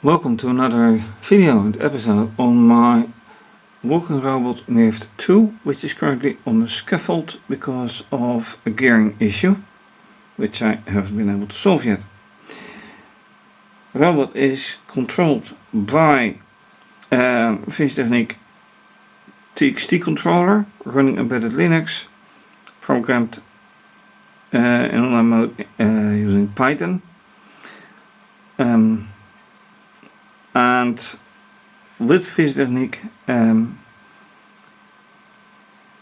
Welcome to another video and episode on my walking robot Mirft2, which is currently on the scaffold because of a gearing issue, which I haven't been able to solve yet. The robot is controlled by fischertechnik TXT controller running embedded Linux, programmed in online mode using Python. And with fischertechnik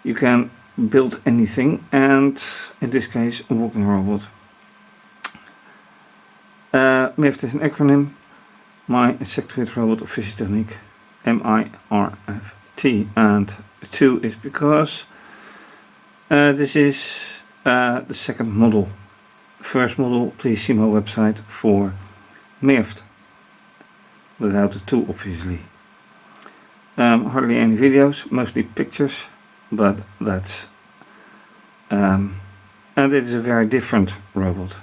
you can build anything, and in this case a walking robot. Mirft is an acronym. My insectoid robot of fischertechnik, Mirft, and 2 is because this is the second model. First model, please see my website for Mirft. Without the 2 obviously. Hardly any videos, mostly pictures, but that's and it is a very different robot.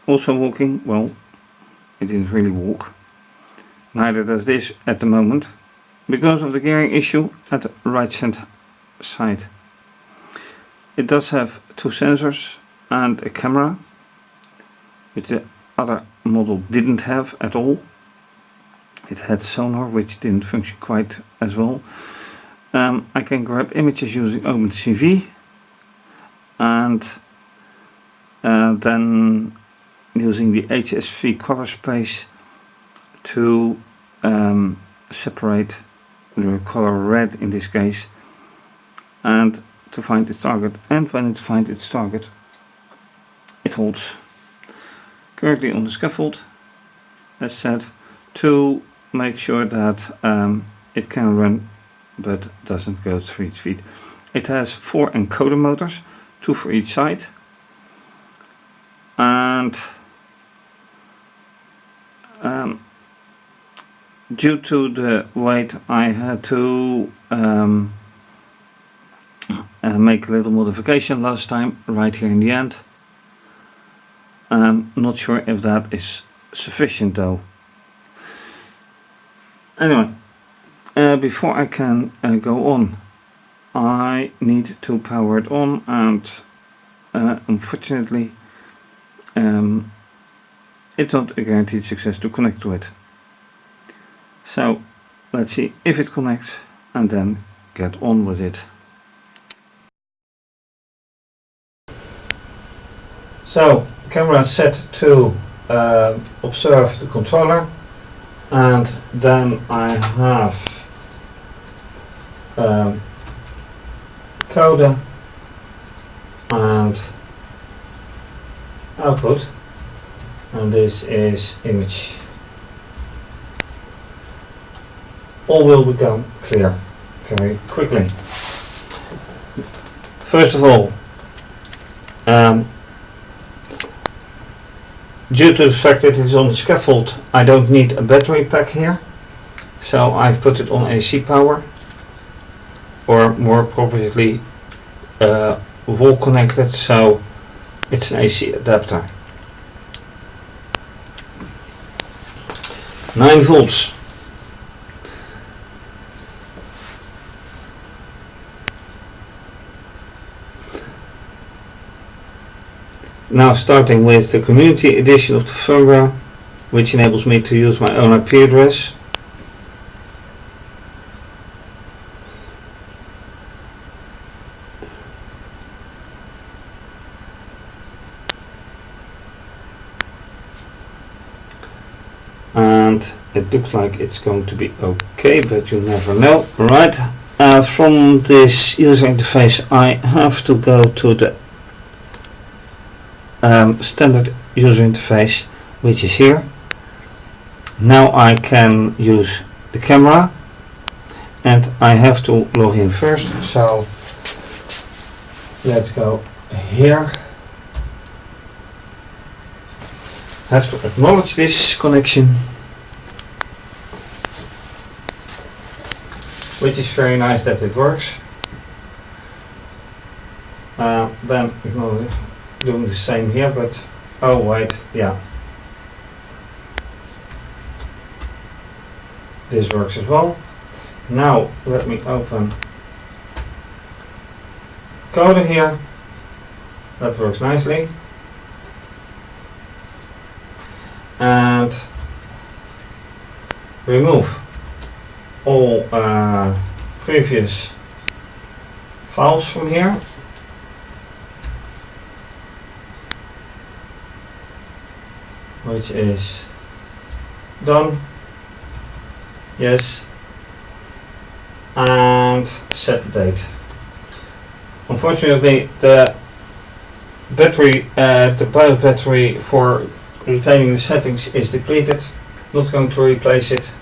Also walking, well, it didn't really walk. Neither does this at the moment, because of the gearing issue at the right hand side. It does have 2 sensors and a camera, which the other model didn't have at all. It had sonar, which didn't function quite as well. I can grab images using OpenCV, and then using the HSV color space to separate the color red in this case, and to find its target. And when it finds its target, it holds. Currently on the scaffold, as said, to make sure that it can run but doesn't go 3 feet. It has 4 encoder motors, 2 for each side, and due to the weight I had to make a little modification last time, right here in the end. I'm not sure if that is sufficient though. Anyway, before I can go on, I need to power it on, and unfortunately it's not a guaranteed success to connect to it. So let's see if it connects and then get on with it. So, camera set to observe the controller, and then I have coder and output, and this is image. All will become clear very quickly. First of all, due to the fact that it's on the scaffold, I don't need a battery pack here, so I've put it on AC power, or more appropriately wall connected, so it's an AC adapter. 9 volts. Now starting with the community edition of the firmware, which enables me to use my own IP address. And it looks like it's going to be okay, but you never know. Right, from this user interface I have to go to the standard user interface, which is here. Now I can use the camera, and I have to log in first, so let's go here. Have to acknowledge this connection, which is very nice that it works. Then acknowledge doing the same here, but oh wait, yeah. this works as well. Now let me open Coder here. That works nicely. And remove all previous files from here. Which is done. Yes. And set the date. Unfortunately, the battery, the bio battery for retaining the settings is depleted. Not going to replace it.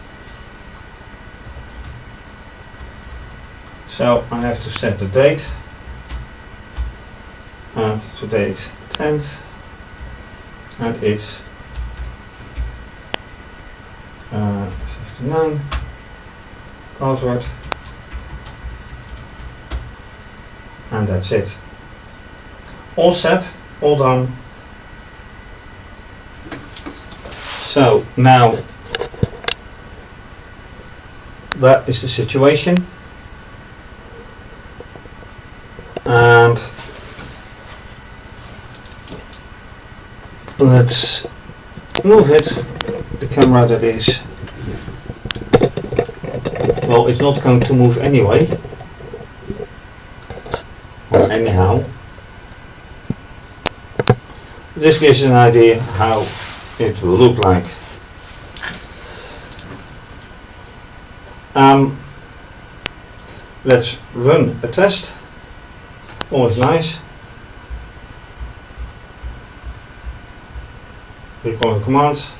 So I have to set the date. And today is 10th. And it's 59. Password. And that's it. All set, all done. So now that is the situation. And let's move it. The camera that is, well, it's not going to move anyway. Anyhow, this gives an idea how it will look like. Let's run a test. Always nice. Click on the commands,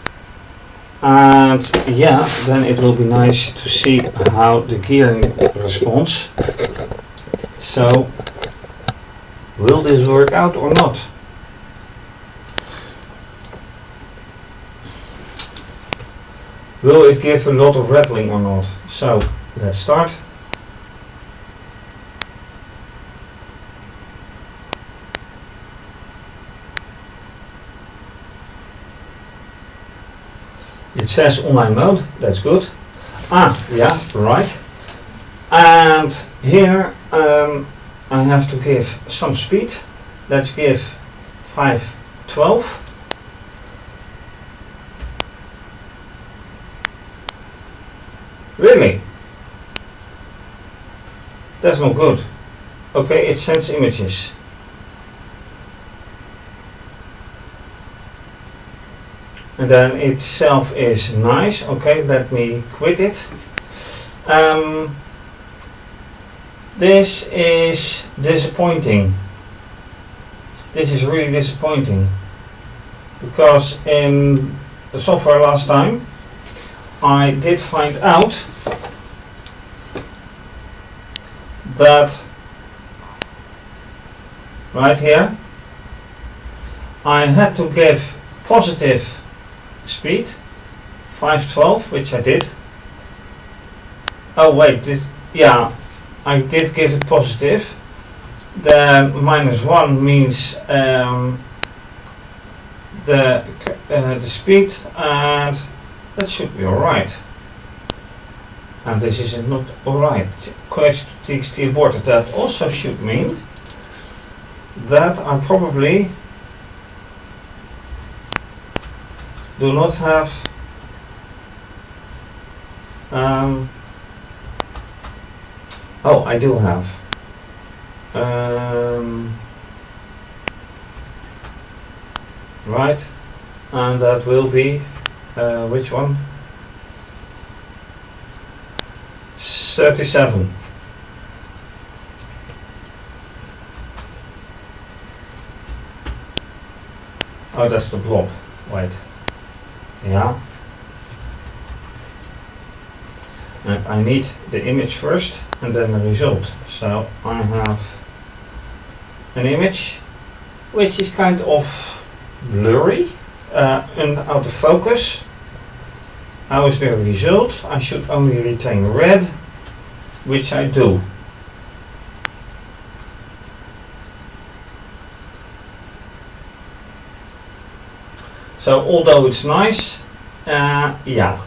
and yeah, then it will be nice to see how the gearing responds. So, will this work out or not? Will it give a lot of rattling or not? So, let's start. It says online mode, that's good. Ah, yeah, right. And here I have to give some speed. Let's give 512. Really? That's not good. Okay, it sends images. And then itself is nice. Okay, let me quit it. This is disappointing. This is really disappointing, because in the software last time I did find out that right here I had to give positive speed 512, which I did. Oh wait, this, yeah, I did give it positive. Then -1 means the speed, and that should be alright. And this is not alright. Connects to TXT aborted. That also should mean that I probably do not have oh, I do have right, and that will be which one? 37. Oh, that's the blob. Wait. Yeah. And I need the image first and then the result. So I have an image which is kind of blurry and out of focus. How is the result? I should only retain red, which I do. So although it's nice, yeah,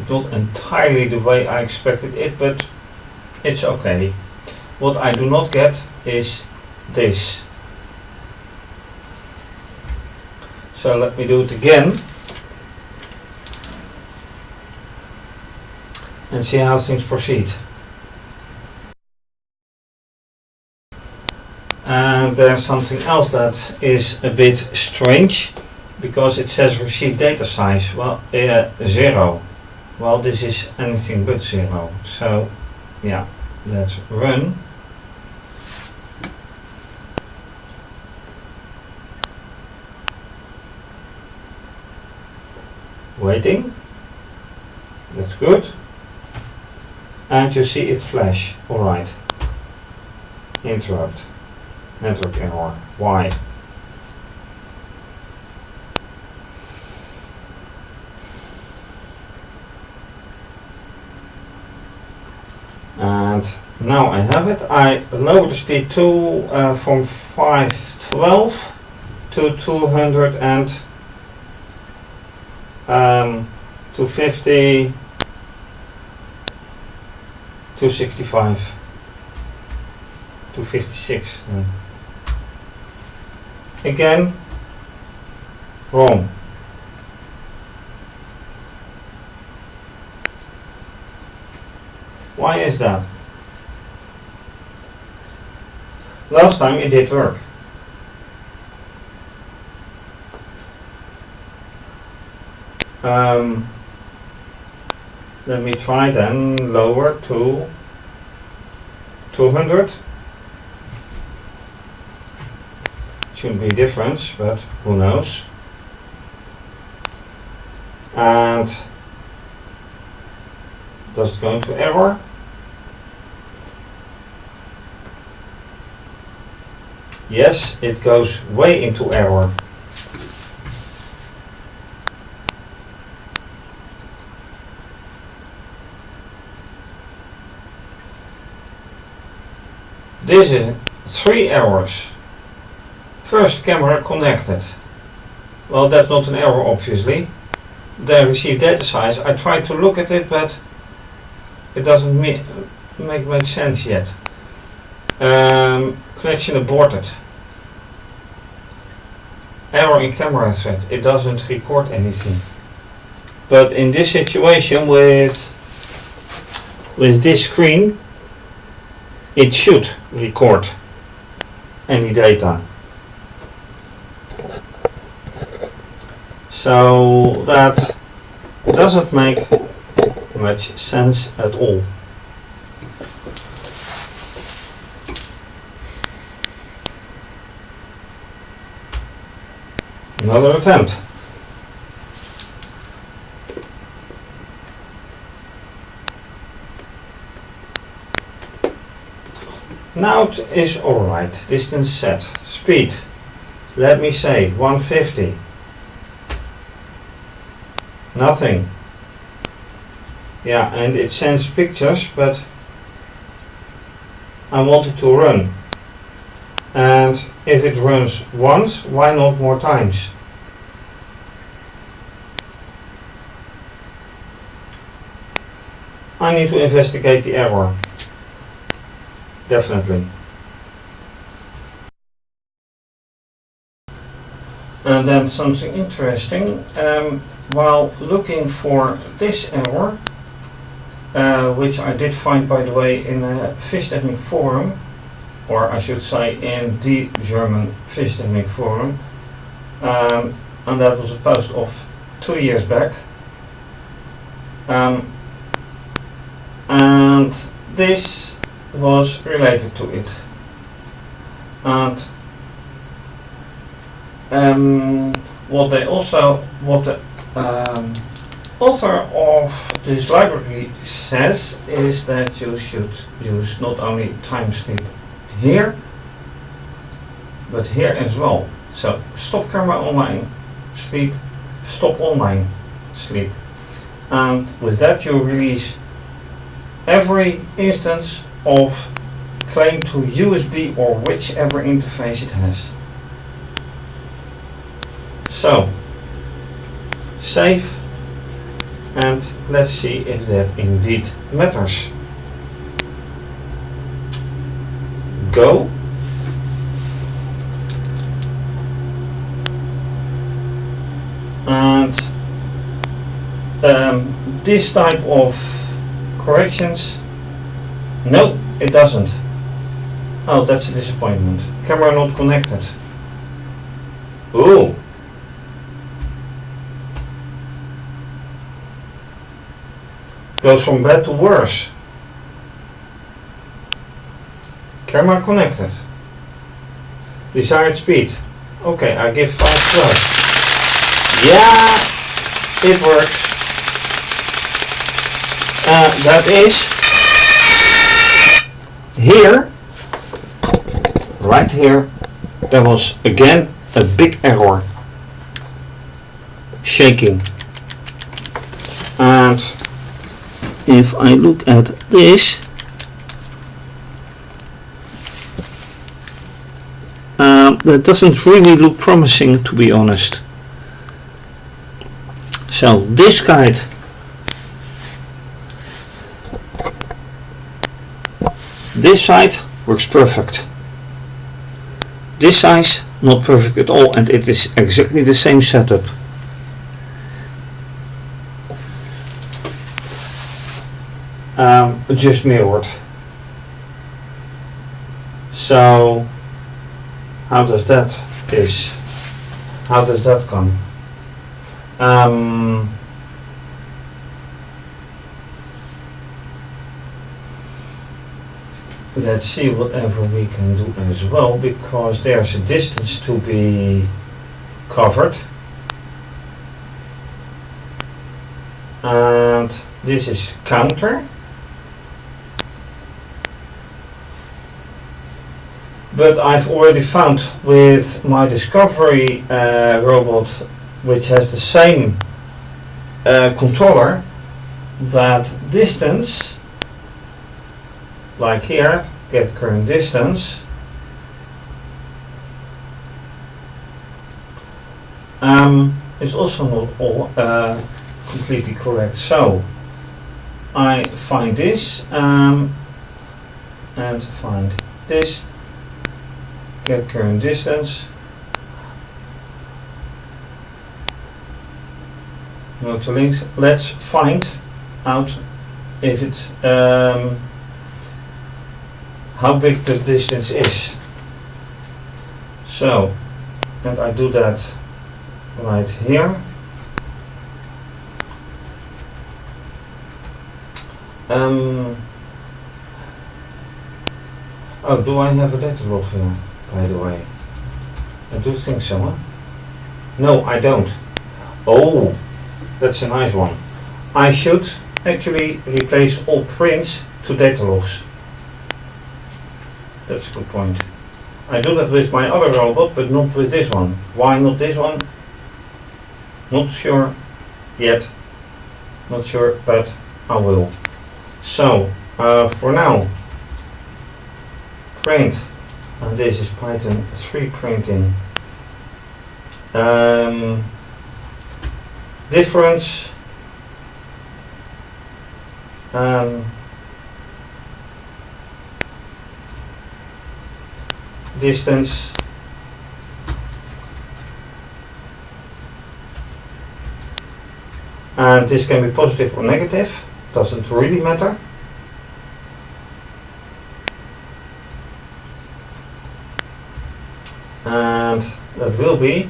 It's not entirely the way I expected it, but it's okay. What I do not get is this. So let me do it again and see how things proceed. And there's something else that is a bit strange, because it says receive data size. Well, 0. Well, this is anything but 0. So yeah, let's run. Waiting. That's good. And you see it flash. Alright. Interrupt. Network error. Why? And now I have it. I lower the speed to from 512 to 200 and 250, 265, 256. Again, wrong. Why is that? Last time it did work. Let me try then, lower to 200. Shouldn't be a difference, but who knows. And does it go into error? Yes, it goes way into error. This is 3 errors. First, camera connected. Well, that's not an error, obviously. The received data size. I tried to look at it, but it doesn't make much sense yet. Connection aborted. Error in camera thread. It doesn't record anything. But in this situation with this screen, it should record any data. So that doesn't make much sense at all. Another attempt. Now it is alright. Distance set. Speed. Let me say 150. Nothing. Yeah, and it sends pictures, but I want it to run. And if it runs once, why not more times? I need to investigate the error. Definitely. And then something interesting. While looking for this error, which I did find, by the way, in a fischertechnik forum, or I should say in the German fischertechnik forum, and that was a post of 2 years back. And this was related to it. And what the author of this library says is that you should use not only time sleep here, but here as well. So stop camera online, sleep, stop online, sleep. And with that you release every instance of claim to USB or whichever interface it has. So save and let's see if that indeed matters. Go. And this type of corrections, no, it doesn't. Oh, that's a disappointment. Camera not connected. Ooh. Goes from bad to worse. Camera connected. Desired speed. Okay, I give 5+. Yeah, it works. That is here, right here, there was again a big error. Shaking. And if I look at this, that doesn't really look promising, to be honest. So this guide this side works perfect. This size not perfect at all, and it is exactly the same setup. Just mirrored. So how does that come? Let's see whatever we can do as well, because there's a distance to be covered, and this is counter. But I've already found with my Discovery robot, which has the same controller, that distance, like here, get current distance, is also not all completely correct. So I find this and find this, get current distance, go to links. Let's find out if it how big the distance is. So, and I do that right here. Oh, do I have a data log here, by the way? I do think so, huh? No, I don't. Oh, that's a nice one. I should actually replace all prints to data logs. That's a good point. I do that with my other robot, but not with this one. Why not this one? Not sure yet. Not sure, but I will. So, for now, print. And this is Python 3 printing. Difference. Distance, and this can be positive or negative, doesn't really matter. And that will be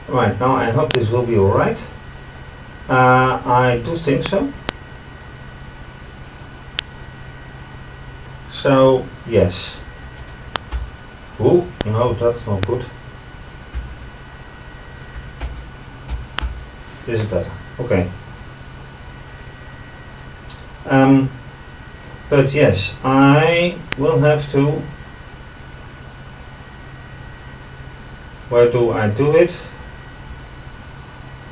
right. Now I hope this will be alright. I do think so. So yes. Oh no, that's not good. This is better. Okay. But yes, I will have to. Where do I do it?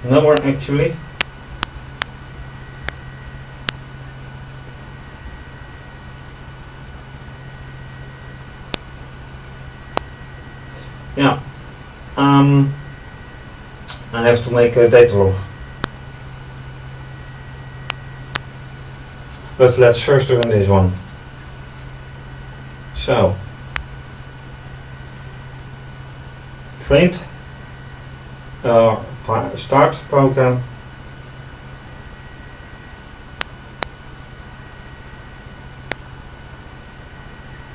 nowhere actually. Yeah, I have to make a data log. But let's first do in this one. So, print, start program,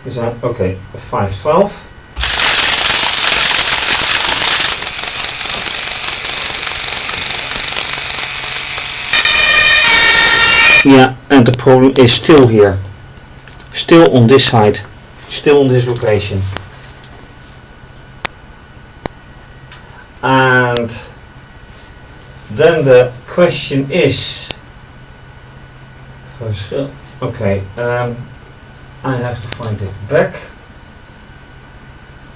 design, okay, 512. Yeah, and the problem is still here, still on this side, still on this location. And then the question is, okay, I have to find it back,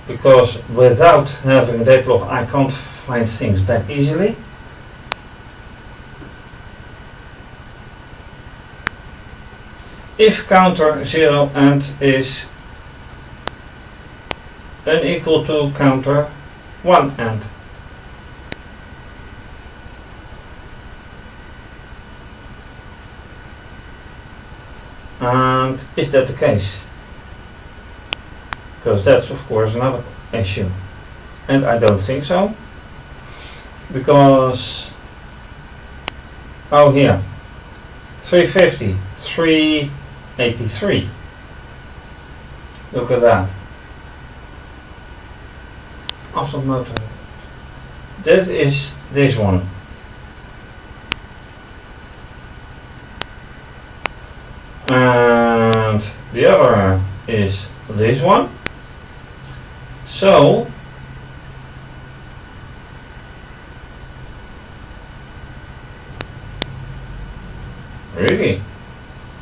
because without having a data log I can't find things back easily. If counter 0 and is unequal to counter 1 and. And is that the case? Because that's of course another issue. And I don't think so. Because, oh here, 350, 383. Look at that. Afstand motor. That is this one. And the other is this one. So really,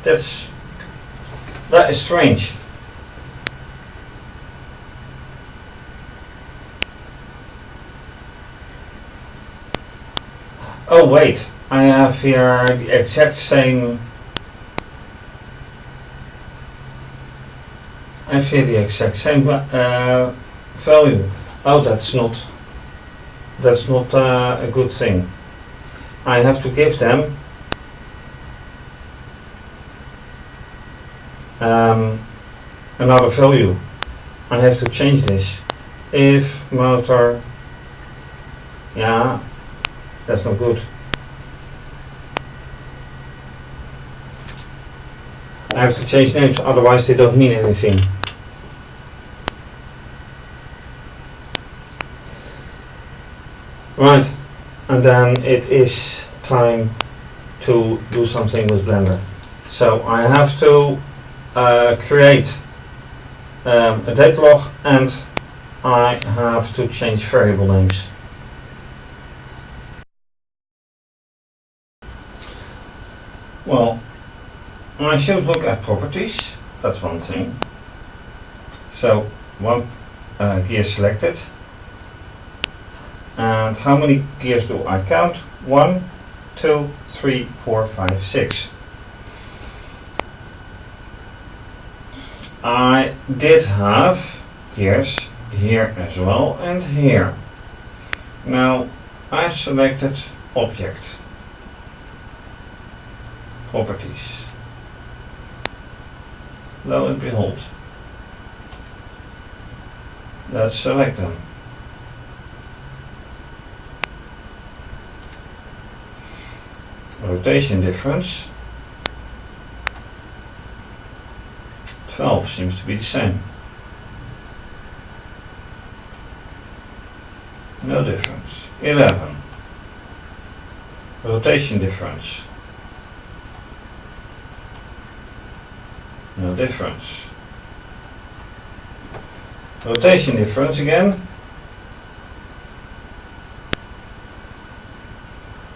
that is strange. Oh wait, I have here the exact same. I have here the exact same value. Oh, that's not a good thing. I have to give them another value. I have to change this. If motor, yeah, that's not good. I have to change names, otherwise they don't mean anything. Right, and then it is time to do something with Blender. So I have to create a data log, and I have to change variable names. Well, I should look at properties, that's one thing. So one gear selected. And how many gears do I count? 1, 2, 3, 4, 5, 6. I did have gears here as well and here. Now I selected object, properties. Lo and behold, let's select them. Rotation difference 12 seems to be the same. No difference. 11. Rotation difference. No difference. Rotation difference again.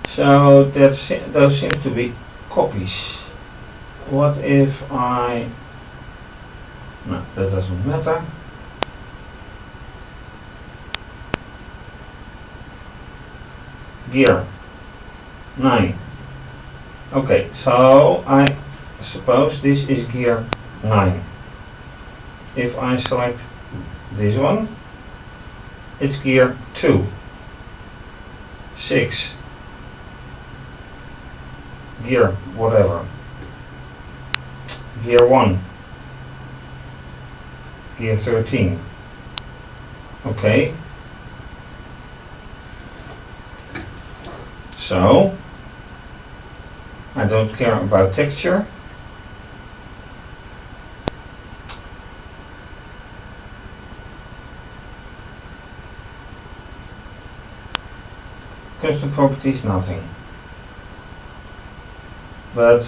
So those seem to be copies. What if I... No, that doesn't matter. Gear 9. Okay, so I suppose this is gear 9. If I select this one, it's gear 2. 6. Gear whatever. Gear 1. Gear 13. Okay. So I don't care about texture. Custom properties, nothing. But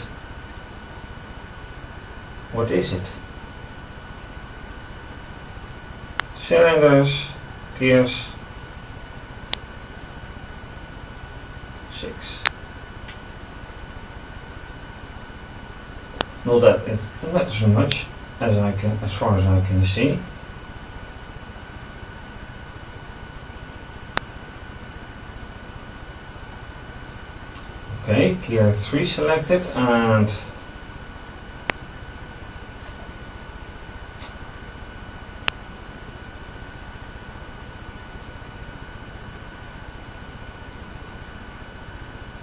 what is it? Cylinders, gears, 6. Not that it matters so much as far as I can see. Okay, gear 3 selected, and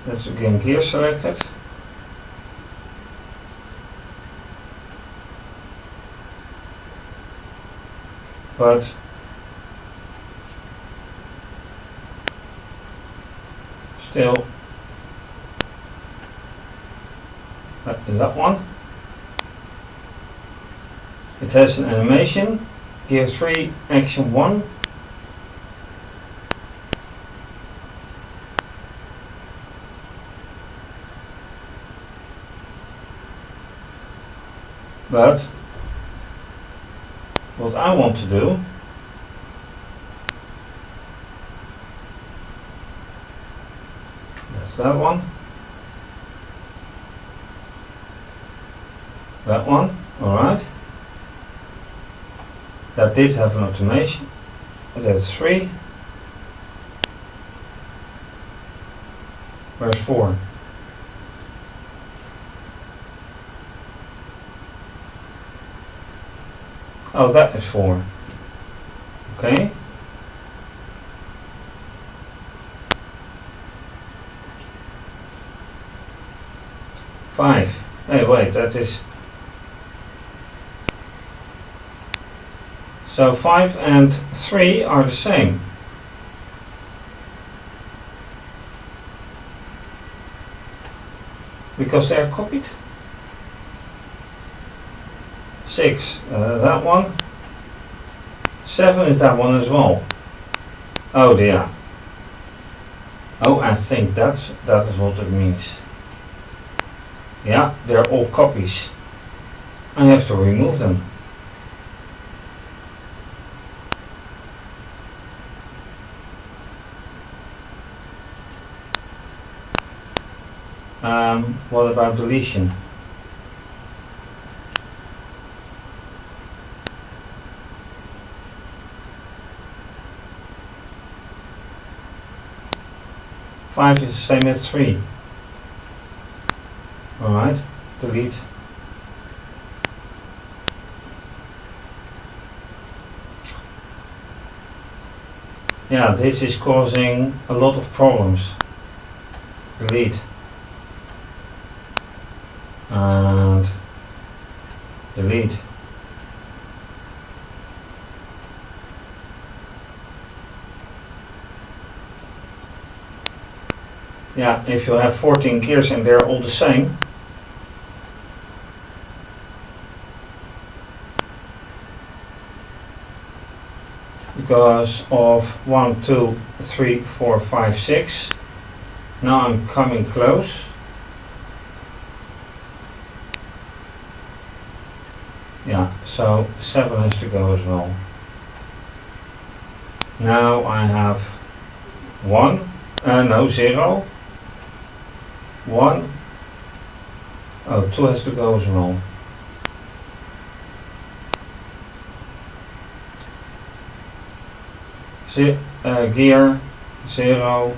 that's again gear selected. But still, that is that one. It has an animation, gear 3, action 1. But what I want to do that's that one. That one, alright. That did have an automation. That's 3. Where's 4? Oh, that is 4. Okay. Five. Hey, wait, that is. So 5 and 3 are the same. Because they are copied. 6, that one. 7 is that one as well. Oh dear. Oh, I think that is what it means. Yeah, they're all copies. I have to remove them. What about deletion? Five is the same as 3. Alright, delete. Yeah, this is causing a lot of problems. Delete. And delete. Yeah, if you have 14 gears and they're all the same, because of 1, 2, 3, 4, 5, 6. Now I'm coming close. Yeah, so 7 has to go as well. Now I have 1, no, 0, 1, oh, 2 has to go as well. Gear 0,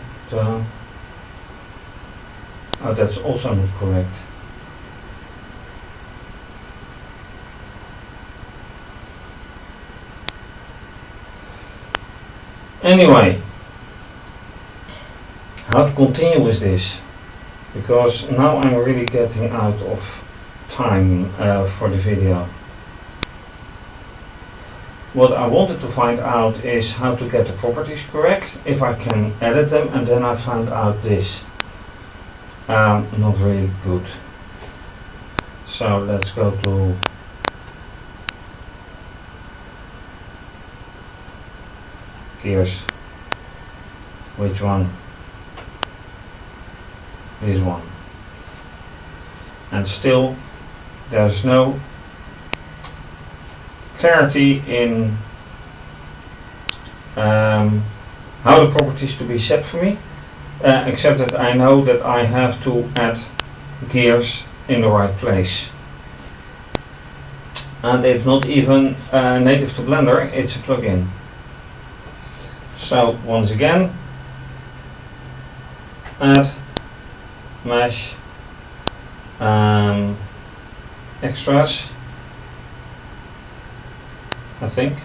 Oh, that's also not correct. Anyway, how to continue with this? Because now I'm really getting out of time for the video. What I wanted to find out is how to get the properties correct, if I can edit them, and then I found out this. Not really good. So let's go to gears. Which one? This one. And still there's no clarity in how the properties to be set for me, except that I know that I have to add gears in the right place. And it's not even native to Blender, it's a plugin. So once again, add mesh extras, I think.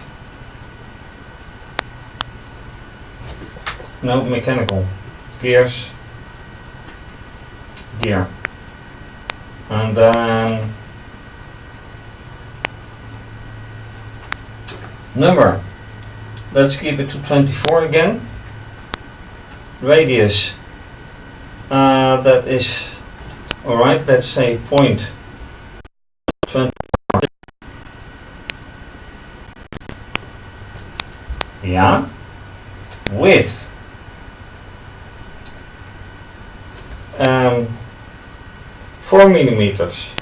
No, mechanical. Gears. Gear. And then number. Let's keep it to 24 again. Radius. That is alright, let's say 0.20. Yeah. Width. 4 millimeters.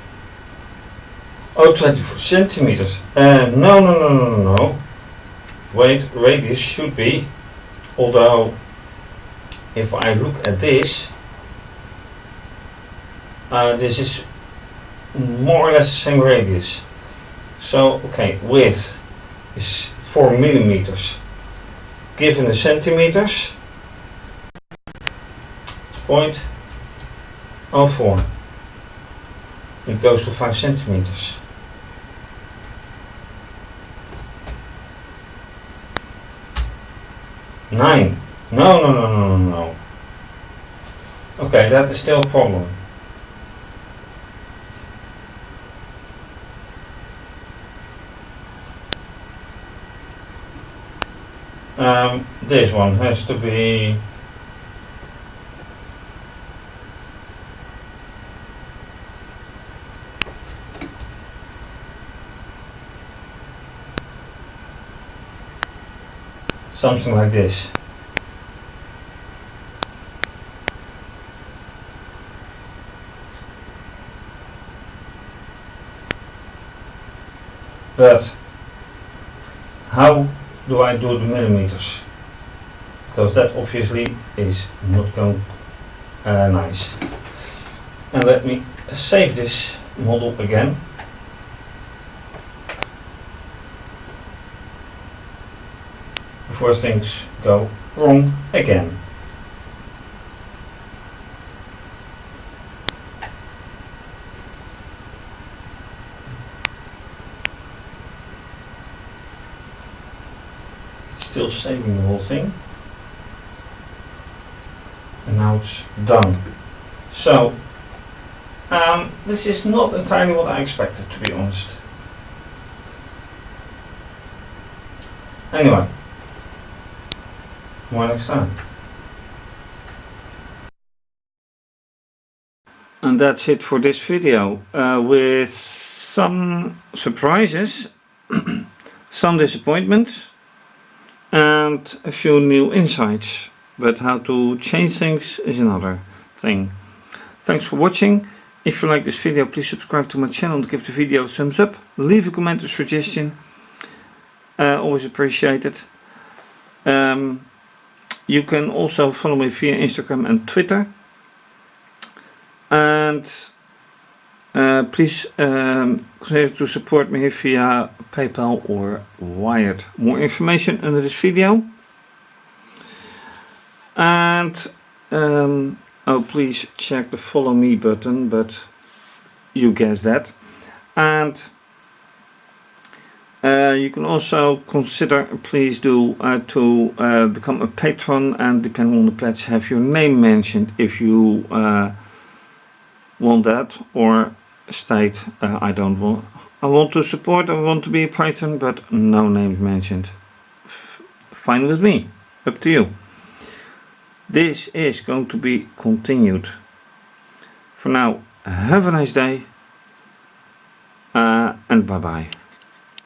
Oh, 24 centimeters. No. Wait, radius should be, although if I look at this, this is more or less the same radius. So, okay, width is 4 millimeters. Given the centimeters, it's 0.04. It goes to 5 centimeters. Nine. No. Okay, that is still a problem. This one has to be something like this. But how do I do the millimeters? Because that obviously is not going nice. And let me save this model again. Before things go wrong again. Still saving the whole thing, and now it's done. So this is not entirely what I expected, to be honest. Anyway, more next time. And that's it for this video, with some surprises, some disappointments, and a few new insights. But how to change things is another thing. Thanks for watching. If you like this video, please subscribe to my channel and give the video a thumbs up. Leave a comment or suggestion. Always appreciated. You can also follow me via Instagram and Twitter. And please consider to support me via PayPal or Wired. More information under this video. And oh, please check the follow me button, but you guessed that. And you can also consider, please do, to become a patron, and depending on the pledge, have your name mentioned if you want that, or state I want to support, I want to be a patron, but no names mentioned. Fine with me, up to you. This is going to be continued. For now, have a nice day, and bye bye.